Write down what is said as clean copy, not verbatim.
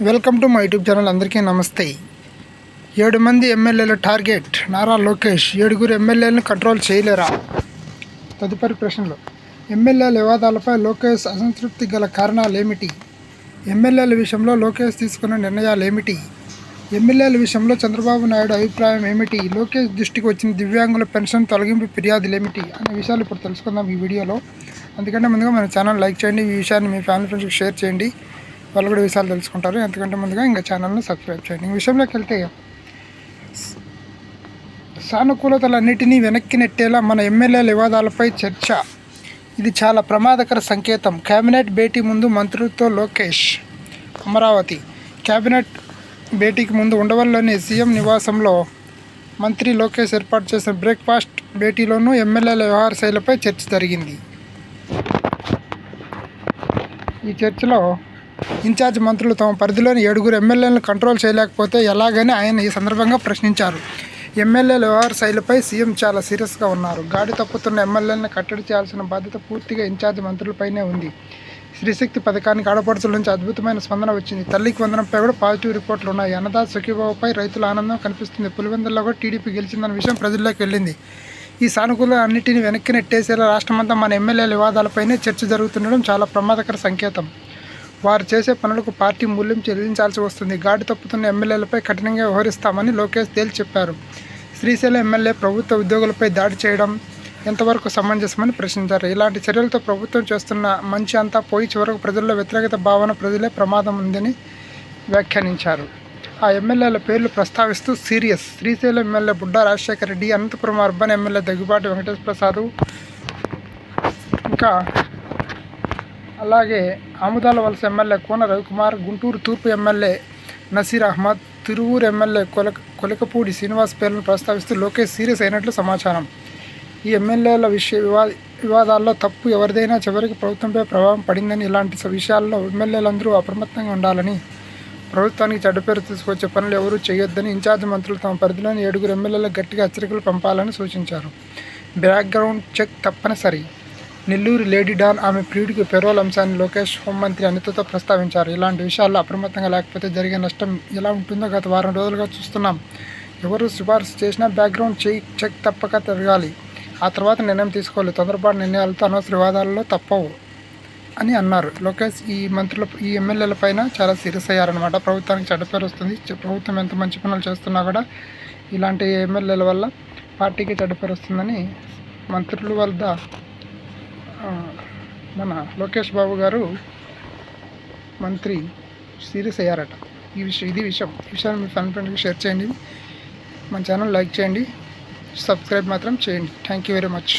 Welcome to my YouTube channel. అందరికీ నమస్తే. 7 మంది ఎమ్మెల్యేల టార్గెట్ నారా లోకేష్. 7గురు ఎమ్మెల్యేలను కంట్రోల్ చేయలేరా? తదుపరి ప్రశ్నలు. ఎమ్మెల్యేల వివాదాలపై లోకేష్ అసంతృప్తి గల కారణాలు ఏమిటి? ఎమ్మెల్యేల విషయంలో లోకేష్ తీసుకున్న నిర్ణయాలు ఏమిటి? ఎమ్మెల్యేల విషయంలో చంద్రబాబు నాయుడు అభిప్రాయం ఏమిటి? లోకేష్ దృష్టికి వచ్చిన దివ్యాంగుల పెన్షన్ తొలగింపు ఫిర్యాదులు ఏమిటి అనే విషయాలు ఇప్పుడు తెలుసుకుందాం ఈ వీడియోలో. అందుకంటే ముందుగా మన ఛానల్ లైక్ చేయండి, ఈ విషయాన్ని మీ ఫ్యామిలీ ఫ్రెండ్స్కి షేర్ చేయండి, వాళ్ళు కూడా విషయాలు తెలుసుకుంటారు. ఎంతకంటే ముందుగా ఇంకా ఛానల్ని సబ్స్క్రైబ్ చేయండి. ఈ విషయంలోకి వెళ్తే సానుకూలతలన్నిటినీ వెనక్కి నెట్టేలా మన ఎమ్మెల్యేల వివాదాలపై చర్చ. ఇది చాలా ప్రమాదకర సంకేతం. కేబినెట్ భేటీ ముందు మంత్రులతో లోకేష్. అమరావతి కేబినెట్ భేటీకి ముందు ఉండవల్లిలోని సీఎం నివాసంలో మంత్రి లోకేష్ ఏర్పాటు చేసిన బ్రేక్ఫాస్ట్ భేటీలోనూ ఎమ్మెల్యేల వ్యవహార శైలిపై చర్చ జరిగింది. ఈ చర్చలో ఇన్ఛార్జ్ మంత్రులు తమ పరిధిలోని 7గురు ఎమ్మెల్యేలను కంట్రోల్ చేయలేకపోతే ఎలాగని ఆయన ఈ సందర్భంగా ప్రశ్నించారు. ఎమ్మెల్యేల వ్యవహార శైలిపై సీఎం చాలా సీరియస్గా ఉన్నారు. గాడి తప్పుతున్న ఎమ్మెల్యేలను కట్టడి చేయాల్సిన బాధ్యత పూర్తిగా ఇన్ఛార్జ్ మంత్రులపైనే ఉంది. శ్రీశక్తి పథకానికి ఆడపడుచుల నుంచి అద్భుతమైన స్పందన వచ్చింది. తల్లికి వందనంపై కూడా పాజిటివ్ రిపోర్టులు ఉన్నాయి. అన్నదాత సుఖీబాబుపై రైతుల ఆనందం కనిపిస్తుంది. పులివెందుల్లో కూడా టీడీపీ గెలిచిందన్న విషయం ప్రజల్లోకి వెళ్ళింది. ఈ సానుకూల అన్నిటిని వెనక్కి నెట్టేసేలా రాష్ట్రమంతా మన ఎమ్మెల్యేల వివాదాలపైనే చర్చ జరుగుతుండడం చాలా ప్రమాదకర సంకేతం. వారు చేసే పనులకు పార్టీ మూల్యం చెల్లించాల్సి వస్తుంది. గాడి తప్పుతున్న ఎమ్మెల్యేలపై కఠినంగా వ్యవహరిస్తామని లోకేష్ తేల్చి చెప్పారు. శ్రీశైలం ఎమ్మెల్యే ప్రభుత్వ ఉద్యోగులపై దాడి చేయడం ఎంతవరకు సమంజసమని ప్రశ్నించారు. ఇలాంటి చర్యలతో ప్రభుత్వం చేస్తున్న మంచి అంతా పోయి చివరకు ప్రజల్లో వ్యతిరేకత భావన ప్రజలే ప్రమాదం ఉందని వ్యాఖ్యానించారు. ఆ ఎమ్మెల్యేల పేర్లు ప్రస్తావిస్తూ serious. Srisailam MLA Budda Rajasekhara Reddy, Anantapuram urban MLA Daggubati Venkateswara Prasad, ఇంకా అలాగే ఆముదాల వలస ఎమ్మెల్యే కోన రవికుమార్, గుంటూరు తూర్పు ఎమ్మెల్యే నసీర్ అహ్మద్, తిరువూరు ఎమ్మెల్యే కొలికపూడి శ్రీనివాస్ పేర్లను ప్రస్తావిస్తూ లోకేష్ సీరియస్ అయినట్లు సమాచారం. ఈ ఎమ్మెల్యేల వివాదాల్లో తప్పు ఎవరిదైనా చివరికి ప్రభుత్వంపై ప్రభావం పడిందని, ఇలాంటి విషయాల్లో ఎమ్మెల్యేలందరూ అప్రమత్తంగా ఉండాలని, ప్రభుత్వానికి చెడ్డ పేరు తీసుకొచ్చే పనులు ఎవరూ చేయొద్దని ఇన్ఛార్జ్ మంత్రులు తమ పరిధిలోని 7గురు ఎమ్మెల్యేలకు గట్టిగా హెచ్చరికలు పంపాలని సూచించారు. బ్యాక్గ్రౌండ్ చెక్ తప్పనిసరి. నెల్లూరు లేడీ డాన్, ఆమె ప్రియుడికి పెరోల్ అంశాన్ని లోకేష్ హోంమంత్రి అనితతో ప్రస్తావించారు. ఇలాంటి విషయాల్లో అప్రమత్తంగా లేకపోతే జరిగే నష్టం ఎలా ఉంటుందో గత వారం రోజులుగా చూస్తున్నాం. ఎవరు సిఫార్సు చేసినా బ్యాక్గ్రౌండ్ చెక్ తప్పక జరగాలి. ఆ తర్వాత నిర్ణయం తీసుకోవాలి. తొందరపాటు నిర్ణయాలతో అనవసర వివాదాలలో తప్పవు అని అన్నారు. లోకేష్ ఈ ఎమ్మెల్యేల పైన చాలా సీరియస్ అయ్యారనమాట. ప్రభుత్వానికి చెడ్డ పేరు వస్తుంది. ప్రభుత్వం ఎంత మంచి పనులు చేస్తున్నా కూడా ఇలాంటి ఎమ్మెల్యేల వల్ల పార్టీకి చెడ్డ పేరు వస్తుందని మంత్రుల వద్ద మన లోకేష్ బాబు గారు మంత్రి సీరియస్ అయ్యారట. ఈ విషయాన్ని మీ ఫ్రెండ్కి షేర్ చేయండి. మన ఛానల్ లైక్ చేయండి, సబ్స్క్రైబ్ మాత్రం చేయండి. Thank you very much.